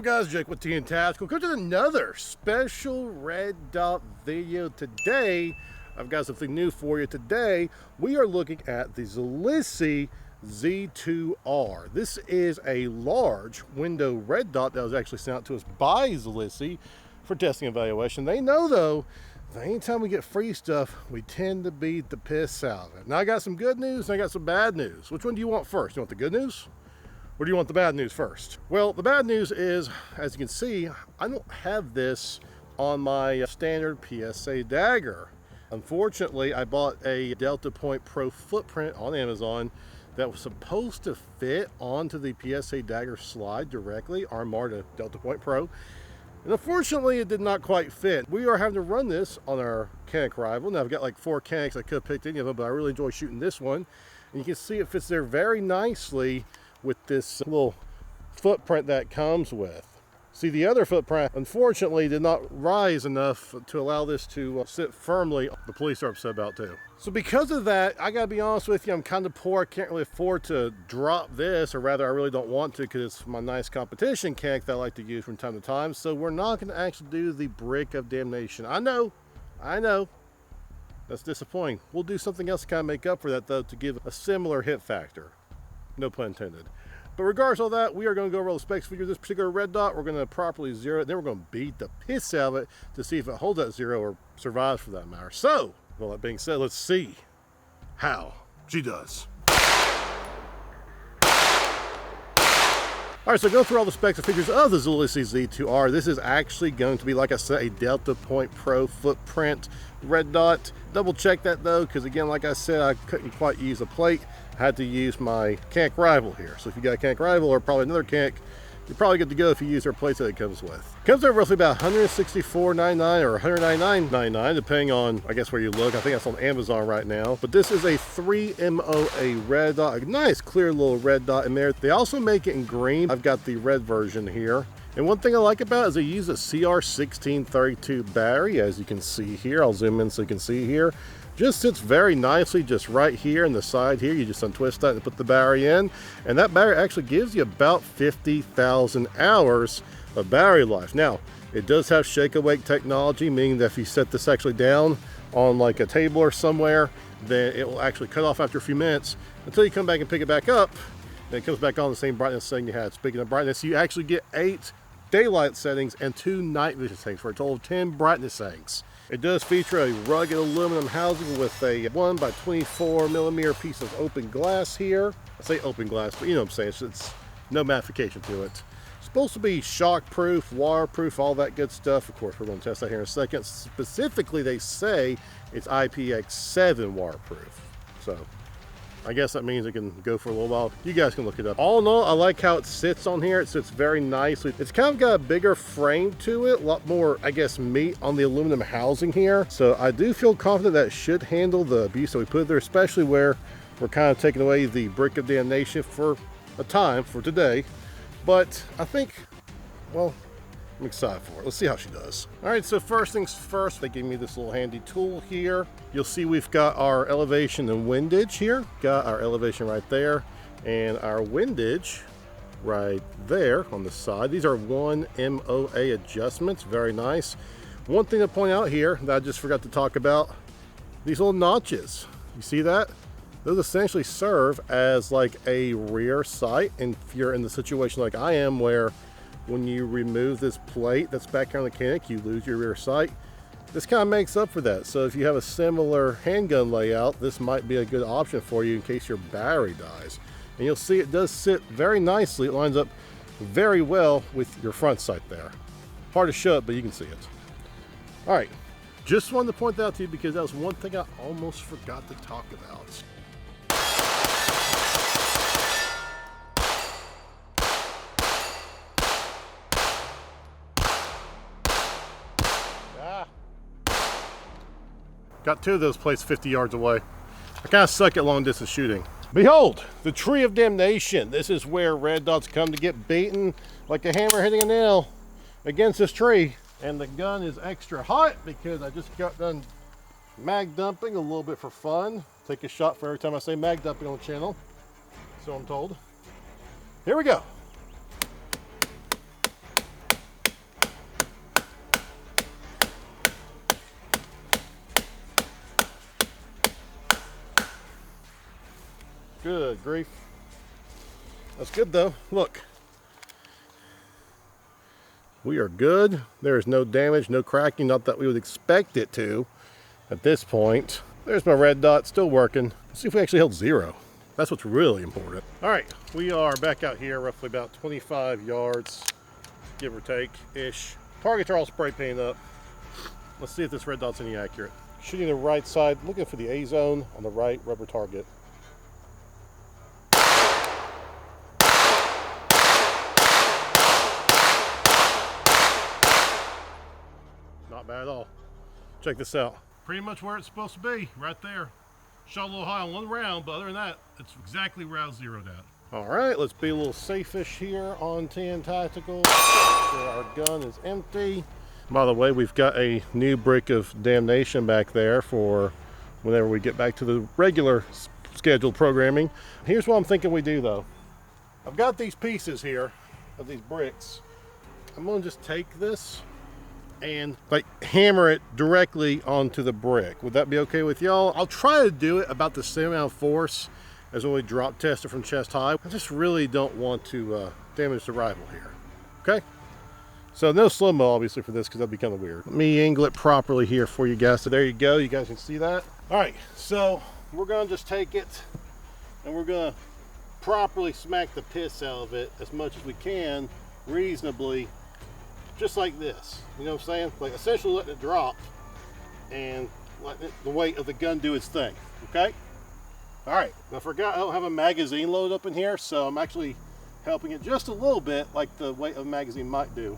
guys, Jake with T and Tactical. Come to another special red dot video. Today, I've got something new for you. Today, we are looking at the Zulisy Z2-R. This is a large window red dot that was actually sent out to us by Zulisy for testing and evaluation. They know though, that anytime we get free stuff, we tend to beat the piss out of it. Now I got some good news and I got some bad news. Which one do you want first? You want the good news? Or do you want the bad news first? Well, the bad news is, as you can see, I don't have this on my standard PSA dagger. Unfortunately, I bought a Delta Point Pro footprint on Amazon that was supposed to fit onto the PSA dagger slide directly, armored to Delta Point Pro. And unfortunately, it did not quite fit. We are having to run this on our Canik rival. Now, I've got like 4 Caniks. I could have picked any of them, but I really enjoy shooting this one. And you can see it fits there very nicely with this little footprint that comes with. See, the other footprint, unfortunately, did not rise enough to allow this to sit firmly. The police are upset about too. So because of that, I gotta be honest with you, I'm kind of poor. I can't really afford to drop this, or rather I really don't want to, because it's my nice competition Canik that I like to use from time to time. So we're not gonna actually do the Brick of Damnation. I know, that's disappointing. We'll do something else to kind of make up for that though, to give a similar hit factor. No pun intended. But regardless of that, we are going to go over all the specs for this particular red dot. We're going to properly zero it. Then we're going to beat the piss out of it to see if it holds that zero or survives for that matter. So, with all that being said, let's see how she does. All right, so go through all the specs and features of the Zulisy Z2-R. This is actually going to be, like I said, a Delta Point Pro footprint red dot. Double check that though, because again, like I said, I couldn't quite use a plate. I had to use my Canik rival here. So if you got a Canik rival or probably another Canik, you're probably good to go if you use their plates that it comes with. It comes over roughly about $164.99 or $199.99, depending on, I guess, where you look. I think that's on Amazon right now. But this is a 3MOA red dot, a nice clear little red dot in there. They also make it in green. I've got the red version here. And one thing I like about it is they use a CR1632 battery, as you can see here. I'll zoom in so you can see here. Just sits very nicely just right here in the side here. You just untwist that and put the battery in. And that battery actually gives you about 50,000 hours of battery life. Now, it does have shake awake technology, meaning that if you set this actually down on like a table or somewhere, then it will actually cut off after a few minutes until you come back and pick it back up. And it comes back on the same brightness setting you had. Speaking of brightness, you actually get 8 daylight settings and 2 night vision settings for a total of 10 brightness settings. It does feature a rugged aluminum housing with a 1 by 24 millimeter piece of open glass here. I say open glass, but you know what I'm saying, it's no magnification to it. It's supposed to be shock proof, waterproof, all that good stuff. Of course, we're going to test that here in a second. Specifically, they say it's IPX7 waterproof. So I guess that means it can go for a little while. You guys can look it up. All in all, I like how it sits on here. It sits very nicely. It's kind of got a bigger frame to it, a lot more, I guess, meat on the aluminum housing here. So I do feel confident that it should handle the abuse that we put there, especially where we're kind of taking away the Brick of Damnation for a time, for today. But I think, well, I'm excited for it. Let's see how she does. All right, so first things first, they gave me this little handy tool here. You'll see we've got our elevation and windage here. Got our elevation right there and our windage right there on the side. These are 1MOA adjustments, very nice. One thing to point out here that I just forgot to talk about, these little notches. You see that? Those essentially serve as like a rear sight. And if you're in the situation like I am, where when you remove this plate that's back here on the Canik, you lose your rear sight. This kind of makes up for that. So if you have a similar handgun layout, this might be a good option for you in case your battery dies. And you'll see it does sit very nicely. It lines up very well with your front sight there. Hard to show it, but you can see it. All right, just wanted to point that out to you because that was one thing I almost forgot to talk about. Got 2 of those placed 50 yards away. I kind of suck at long distance shooting. Behold, the Tree of Damnation. This is where red dots come to get beaten like a hammer hitting a nail against this tree. And the gun is extra hot because I just got done mag dumping a little bit for fun. Take a shot for every time I say mag dumping on the channel, so I'm told. Here we go. Good grief. That's good though. Look. We are good. There is no damage, no cracking, not that we would expect it to at this point. There's my red dot, still working. Let's see if we actually held 0. That's what's really important. All right, we are back out here, roughly about 25 yards, give or take-ish. Targets are all spray painted up. Let's see if this red dot's any accurate. Shooting the right side, looking for the A zone on the right rubber target. Not bad at all. Check this out. Pretty much where it's supposed to be, right there. Shot a little high on one round, but other than that, it's exactly where I zeroed out. All right, let's be a little safe-ish here on 10 Tactical. Make sure our gun is empty. By the way, we've got a new brick of damnation back there for whenever we get back to the regular scheduled programming. Here's what I'm thinking we do though. I've got these pieces here of these bricks. I'm gonna just take this and like hammer it directly onto the brick. Would that be okay with y'all? I'll try to do it about the same amount of force as when we drop tested from chest high. I just really don't want to damage the rifle here. Okay? So no slow-mo obviously for this because that'd be kind of weird. Let me angle it properly here for you guys. So there you go. You guys can see that. All right, so we're gonna just take it and we're gonna properly smack the piss out of it as much as we can, reasonably, just like this. You know what I'm saying? Like essentially letting it drop and letting the weight of the gun do its thing. Okay? All right, I forgot I don't have a magazine load up in here, so I'm actually helping it just a little bit like the weight of a magazine might do.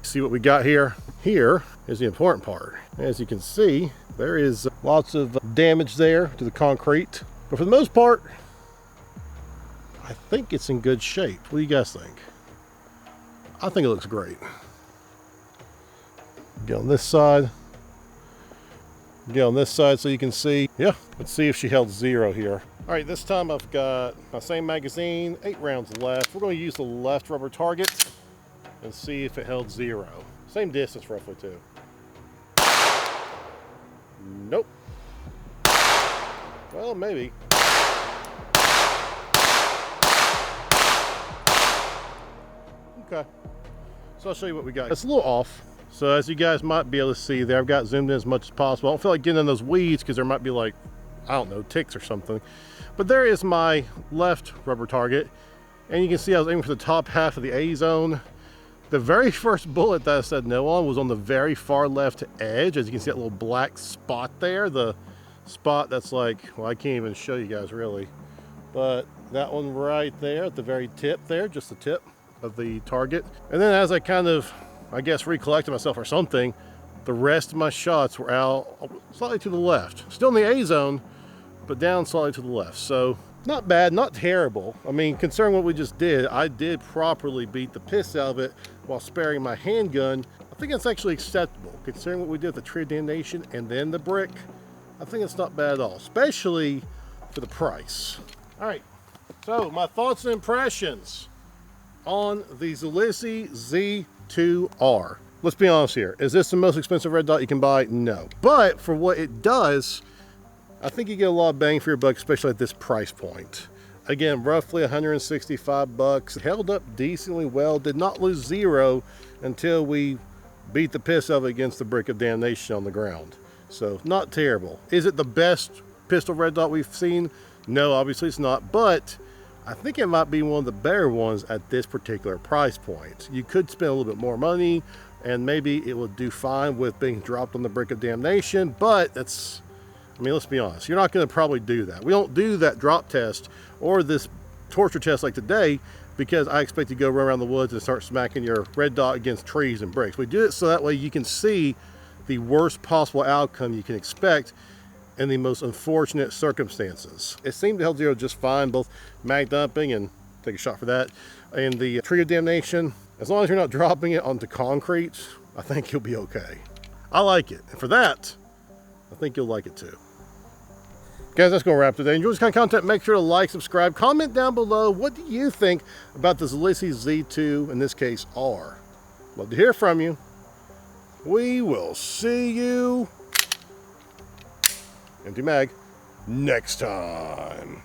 See what we got here? Here is the important part. As you can see, there is lots of damage there to the concrete, but for the most part, I think it's in good shape. What do you guys think? I think it looks great. Get on this side. Get on this side so you can see. Yeah, let's see if she held 0 here. All right, this time I've got my same magazine, 8 rounds left. We're going to use the left rubber target and see if it held 0. Same distance roughly too. Nope. Well, maybe. Okay. So I'll show you what we got. It's a little off. So as you guys might be able to see there, I've got zoomed in as much as possible. I don't feel like getting in those weeds because there might be like, I don't know, ticks or something. But there is my left rubber target. And you can see I was aiming for the top half of the A zone. The very first bullet that I said no on was on the very far left edge. As you can see that little black spot there, the spot that's like, well, I can't even show you guys really. But that one right there at the very tip there, just the tip of the target. And then as I kind of, I guess, recollected myself or something, the rest of my shots were out slightly to the left. Still in the A zone, but down slightly to the left. So not bad, not terrible. I mean, considering what we just did, I did properly beat the piss out of it while sparing my handgun. I think it's actually acceptable. Considering what we did with the Tree of Damnation and then the brick, I think it's not bad at all, especially for the price. All right, so my thoughts and impressions on the Zulisy Z2-R. Let's be honest here. Is this the most expensive red dot you can buy? No. But for what it does, I think you get a lot of bang for your buck, especially at this price point. Again, roughly 165 bucks. Held up decently well. Did not lose 0 until we beat the piss out of it against the brick of damnation on the ground. So not terrible. Is it the best pistol red dot we've seen? No, obviously it's not. But I think it might be one of the better ones at this particular price point. You could spend a little bit more money and maybe it would do fine with being dropped on the brick of damnation, but that's, I mean, let's be honest, you're not going to probably do that. We don't do that drop test or this torture test like today because I expect you to go run around the woods and start smacking your red dot against trees and bricks. We do it so that way you can see the worst possible outcome you can expect in the most unfortunate circumstances. It seemed to hold 0 just fine, both mag dumping and take a shot for that, and the Tree of Damnation. As long as you're not dropping it onto concrete, I think you'll be okay. I like it, and for that, I think you'll like it too. Guys, that's gonna wrap today. Enjoy this kind of content, make sure to like, subscribe, comment down below. What do you think about the Zulisy Z2, in this case R? Love to hear from you. we will see you, empty mag, next time.